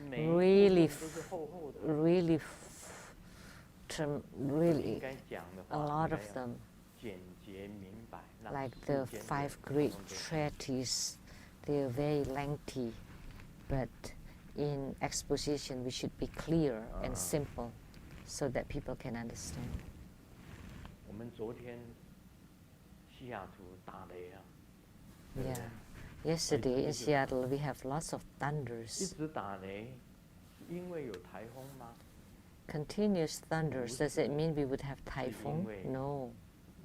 really, 都是厚厚的。 really, 应 really 该讲的 a 话， lot 应 of 该要 them, 简洁明白，让 like 世 the 间的 five 人 great 都可以 treatises. They are very lengthy, but in exposition we should be clear and simple, so that people can understand. 我们昨天西雅图打雷啊，对不 Yeah. 对？ Yesterday in Seattle we have lots of 一 thunders, 直打雷，因为有台风吗？ continuous thunders. Does it mean we would have typhoon? No,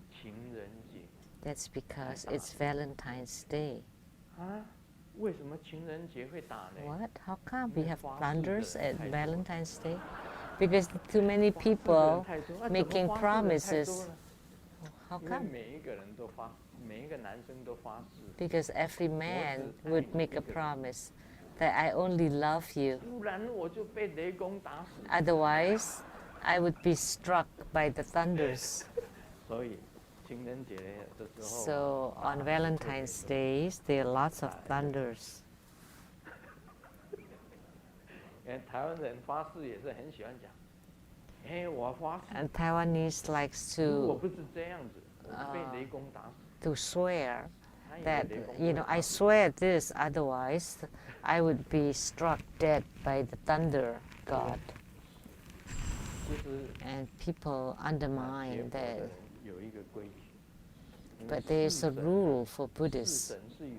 情人节 that's because it's Valentine's Day. 啊？为什么情人节会打雷？ What? How come we have 发誓的人 thunders at 太多了。 Valentine's Day? Because too many 发誓的人 people 太多，啊 making 怎么发誓的人太多 promises. 呢？ How 因为 come? 每一个人都发，每一个男生都发誓。 Because every man 我只爱 would 你 make 一 a 个人。 promise that I only love you. 不然我就被雷公打死。 Otherwise, I would be struck by the thunders. 所以情人节的时候 So 啊， on Valentine's Days, there are lots of thunders. 因为台湾人发誓也是很喜欢讲，哎，我发誓， And Taiwanese likes 如果 to 不是这样子，我被雷公打死。 to swear 他以为 that, 雷公 you 会 know, 打 I 死 swear this, otherwise I would be struck dead by the thunder god. 其实 And people 学 undermine 佛的 that. 人有一个规矩，因为 But there is a 四神 rule for 四 Buddhists 神是有，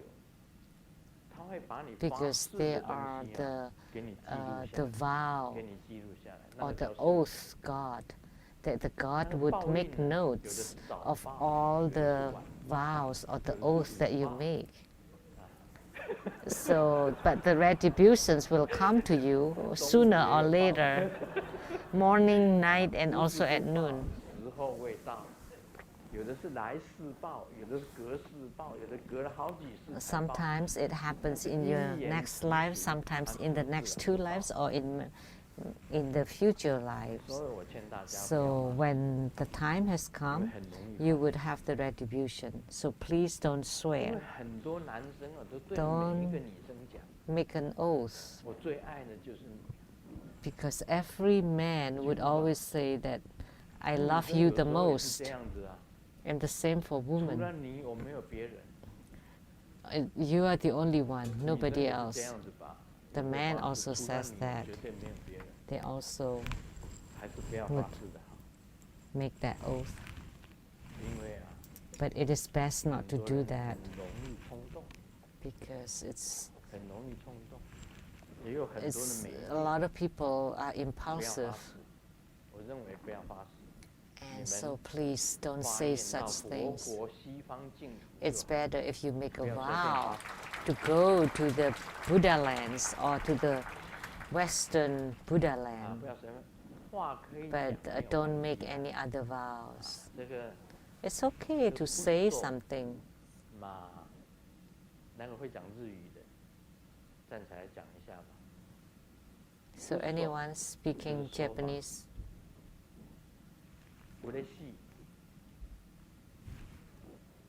他会把你发 because 誓 there 的 are 东西 the 啊，给你记录下 the 来， vow 给你记录下来，那 or 个 the 叫圣 oath god, that the god 那个 would 报 make 应呢，有的 notes 是早 of 报， all 有的是 the 晚 vows or the 有的是 oath that 午 you 报 make. So, but the retributions will come to you sooner or later, morning, night, and also at noon. 时候未到，有的是来世报，有的是隔世报，有的隔了好几世才报。 Sometimes it happens in your next life, sometimes in the next two lives, or in the future lives. 所以我劝大家不要 So when the time has 因为 come, 很容易 you would have the retribution. So please don't 因为 swear. 很多男生啊都对 Don't 每一个女生讲， Make an oath, 我最爱的就是你。 because every man would always say that I 女 love 生 you 有 the 时候也是 most, 这样子啊， and the same for 除了 women. 你，我没有别人。 You are the only one, 女生 nobody 也是 else. 这样子吧。 The 我 man 发誓 also 除了 says 你 that. 绝对没有别人， They also 还是不要 would 发誓的好， make that oath. 因为啊， But it is best not to 很多 do 人 that 很容易冲动， because it's 很容易冲动，也有很多的 it's 美 a lot of people are 不要 impulsive, 发誓，我认为不要发誓。 and so please don't 发 say 愿到 such 佛 things. 国西方净土 It's 就好， better if you make a 不要随便 vow 发誓。 to go to the Buddha lands or to the Western Buddha 啊， land, 不要随便。话可以讲， but 没有 don't 关 make 系啊 any other vows. 这个 It's okay to say something. 嘛，那个会讲日语的，站起来讲一下吧。 So anyone speaking Japanese? 有咧死，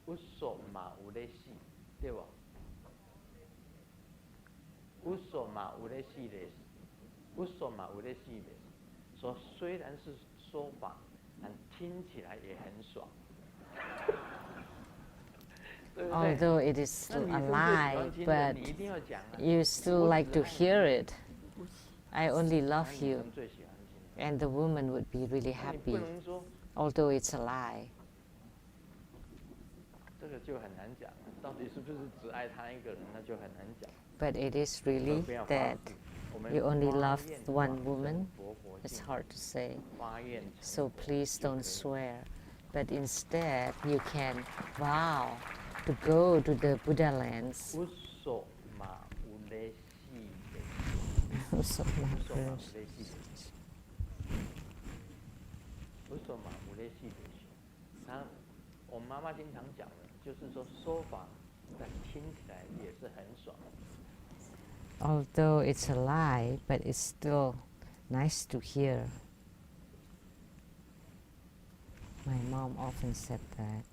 有说嘛有咧死，对不？有说嘛有咧死的，有说嘛有咧死的。说虽然是说法，但听起来也很爽。对不对？ Although it is 那 still 你 a 是不是喜 lie, 欢听的？ but 你一定要讲啊！ you still 我 like 只 to 爱 hear it. I only 那 love 女 you, 生最喜欢听。 and the woman would be really 那你不 happy, 能说 although it's a lie. 这个就很难讲，到底是不是只爱他一个人，那就很难讲。 But it is really 不要发 that 誓，我们 you only 发 love 愿 one 往生 woman. 佛国 It's 净 hard to say. 发愿成 So 佛 please 就 don't 可以 swear, but instead you can vow to go to the Buddha lands. 有所嘛有咧死的， So 有所嘛 much. 有咧死的，有所嘛有咧死的。他，我妈妈经常讲的，就是说法，但听起来也是很爽。 Although it's a lie, but it's still nice to hear. My mom often said that.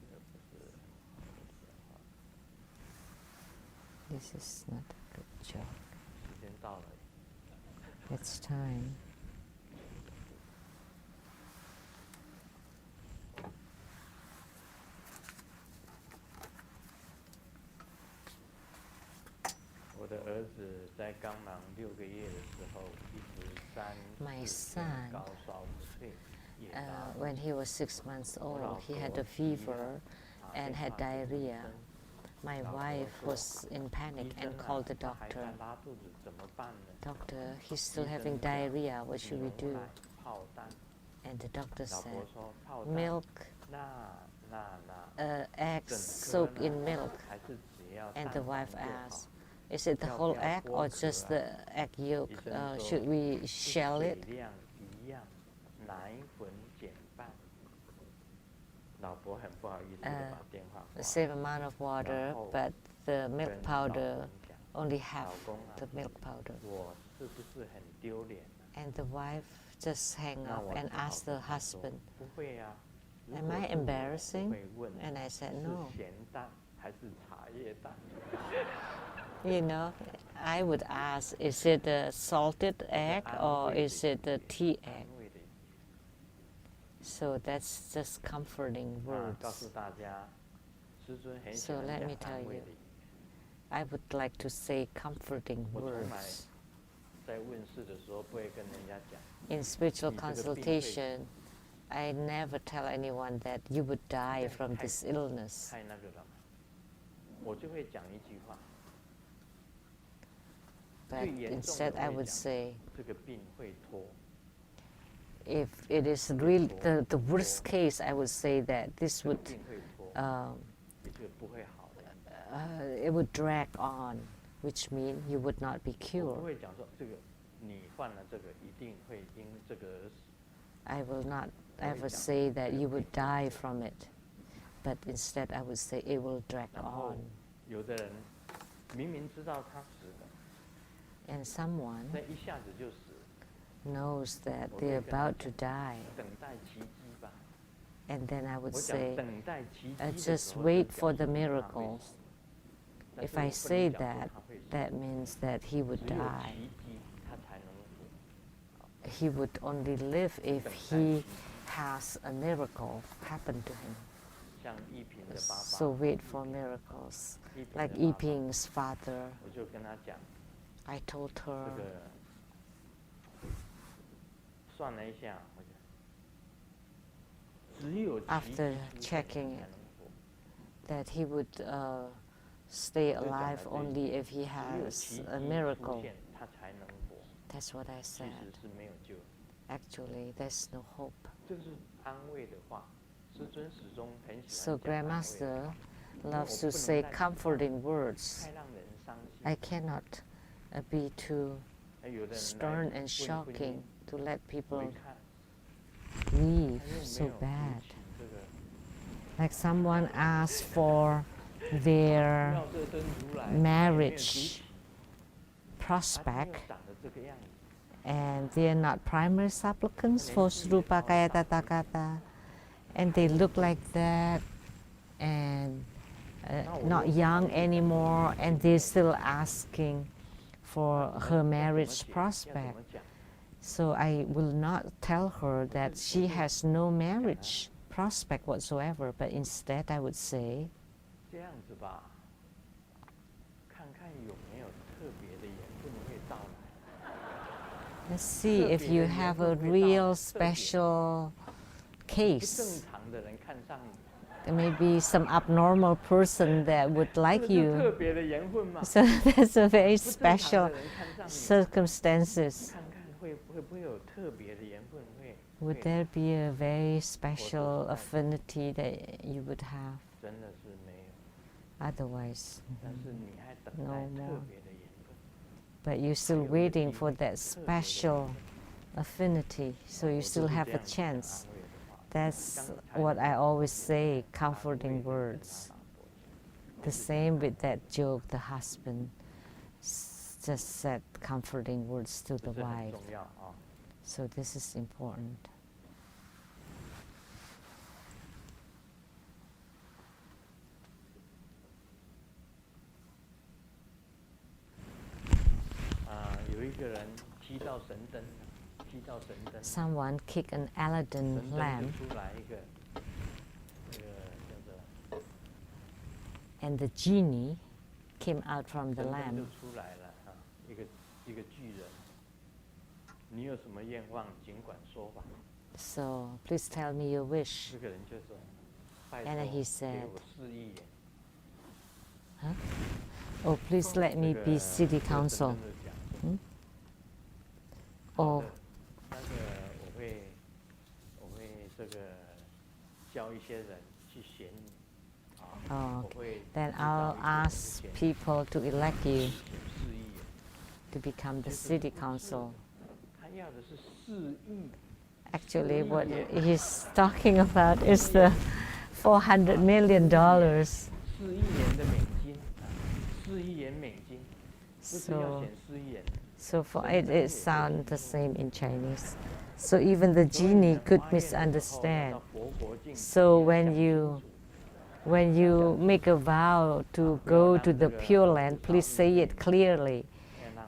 这个不是 This is not a good joke. 到了。It's time. 我的儿子在刚满6个月的时候，一直My 3、4天 son, 高烧不退，也拉。 when he was 6 months old, he had a fever and had diarrhea. My wife was in panic and called the 他还 doctor. 在拉肚子，怎么办呢？ Doctor, he's still having diarrhea. What should we 牛 do? 奶泡蛋， And the doctor 老婆 said, 说泡蛋 milk, 那 eggs 整 soaked 颗 in 呢 milk. 还是只要 And 蛋 the 黄 wife 就好？ asked, is it the whole egg or just the egg yolk? 医生说 Should we shell 水 it? 量一样，奶粉减半。老婆很不好意思的把电话挂 The 了。 same amount of water, but the milk 跟 powder 老公讲， only half 老公啊， the milk powder. 我是不是很丢脸呢？ And the wife just hang 那 up 我 and 只好 asked 跟 the 他说 husband, 不会呀。如 am 果 I 是我，我 embarrassing? 会问 And I said, no. 是咸蛋还是茶叶蛋？ You know, I would ask, is it a salted egg or is it a tea 安 egg? 慰的语言。 So that's just comforting 告诉 words. 大家，师尊很喜 So 欢 let 讲 me tell 安慰 you, 的语言。 I would like to say comforting 我从来 words. 在问世的时候不会跟人家讲， In spiritual 你这个病会 consultation, I never tell anyone that you would die from this illness. 太那个了嘛。我就会讲一句话， But instead, I would say, 这个病会拖， if it is really the worst case, I would say that this 这个 would 病会拖， 也就不会好的。 it would drag on, which means you would not be 我不 cured. 会讲说这个你患了这个一定会因这个而死。 I will not ever say that you would die from it, but instead I would say it will drag 然后 on. 有的人明明知道他死了， And someone 那一下子就死了， knows that they're about to die, 等待奇迹吧。 and then I 我 would 讲 say, 等待奇迹的 just 时候， wait 就 for the 表示他会 miracles. 死。但 If 是我 I 不 say 能讲说 that, 他会死， that means that he would 只有 die. 奇迹他才能活。 He would only live if 等待 he 奇迹 has a miracle happen to him. 像依萍的爸 So 爸， wait for miracles. 依萍 Like 的 Yi 爸爸， Ping's father, 我就跟他讲， I told 这 her, 个算了一下，我讲只有奇迹 After 出现 checking 才 it 能活， that he would stay 就讲 alive 了这 only if he 只有 has 奇迹 a 出 miracle. 现他才能活， That's what I 其 said. 实是没有救的。 Actually, there's no hope. 这是安慰的话，师尊始终很喜 So 欢讲安慰的 Grandmaster 话， loves to say comforting words. 太让人伤心。 I cannot be too 有的人 stern 来 and 问 shocking to let 我 people 一看 grieve 他又 so 没有 bad. 读起这个 Like someone asks for their 妙色真如来，他也没有读 marriage 起，他 prospect 没有长得这个样子。 and they're not primary supplicants for Srupa Kaya Tathagata, and they look like that and not young anymore, and they're still asking for her marriage 要 prospect. 怎么讲？ So I will not tell her that she has no marriage prospect whatsoever, but instead I would say, 这样子吧，看看有没有特别的缘分会到来。 let's see if you have a real special 不 case. 正常的人看上你， There may be some abnormal person that would 这 like 个就特 you. 别的缘分嘛。 So that's a very 不正常 special 的人看上你， circumstances. 看看会不会有特别的缘分会？ Would 会 there be a very special affinity that you would have? 真的是没有， Otherwise, 但是你还等 No 待 more. 特别的缘分。 but you're still waiting for that special affinity, so you still have a chance. That's what I always say, comforting words. The same with that joke, the husband just said comforting words to 这 the 是很 wife. 重要啊。 So this is important. 踢到神灯，踢到神灯， someone kicked an Aladdin 神灯 lamp 就出来一个那个叫做 and the genie came out from 神 the 灯就 lamp. 出来了啊，一个巨人。你有什么愿望，尽管说吧。 So please tell me your wish. 这个人就说：“拜托 And he 给 said, 我4亿元。 huh? Oh, please let me 这个 be city 这个神 council. 灯就讲说 Hmm? 好 Oh, 的，那个我会这个叫一些人去选你，啊， oh, 我会 then 制造 I'll 一个人去 ask 选你， people to elect you 选4亿元。 to become the 其实 city 不是 council. 他要的是4亿。 Actually, what he's talking about is the $400 million. 4亿元的美金啊，4亿元美金，不是要 So, 选4亿元。 so for it sounds the same in Chinese. So even the genie could misunderstand. So when you make a vow to go to the Pure Land, please say it clearly.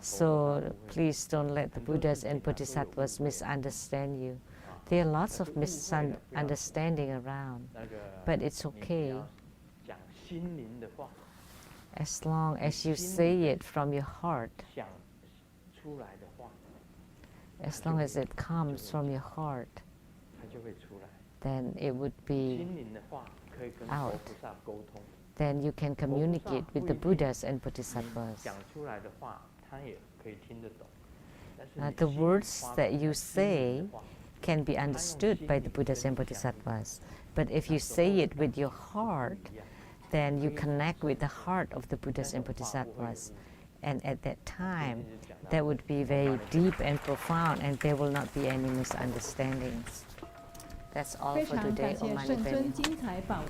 So please don't let the Buddhas and Bodhisattvas misunderstand you. There are lots of misunderstanding around, 那个 but it's 你 okay 要讲心灵的话， as long as you say it from your heart, 想出来的话， as long as it comes from your heart, 它就会出来。 then it would be, 心灵的话可以跟 out 佛菩萨沟通， then you can communicate with the Buddhas and 你 Bodhisattvas. 讲出来的话，他也可以听得懂。但是 Now 你 the 心里 words 发 that 出 you 的心灵 say 的话 can be understood by the Buddhas and Bodhisattvas. But if you say it with your heart, then you connect with the heart of the Buddhas and Bodhisattvas. And at that time, that would be very deep and profound, and there will not be any misunderstandings. That's all 非 for 常 today. 感谢 Om Mani 圣尊 Padme 精彩宝。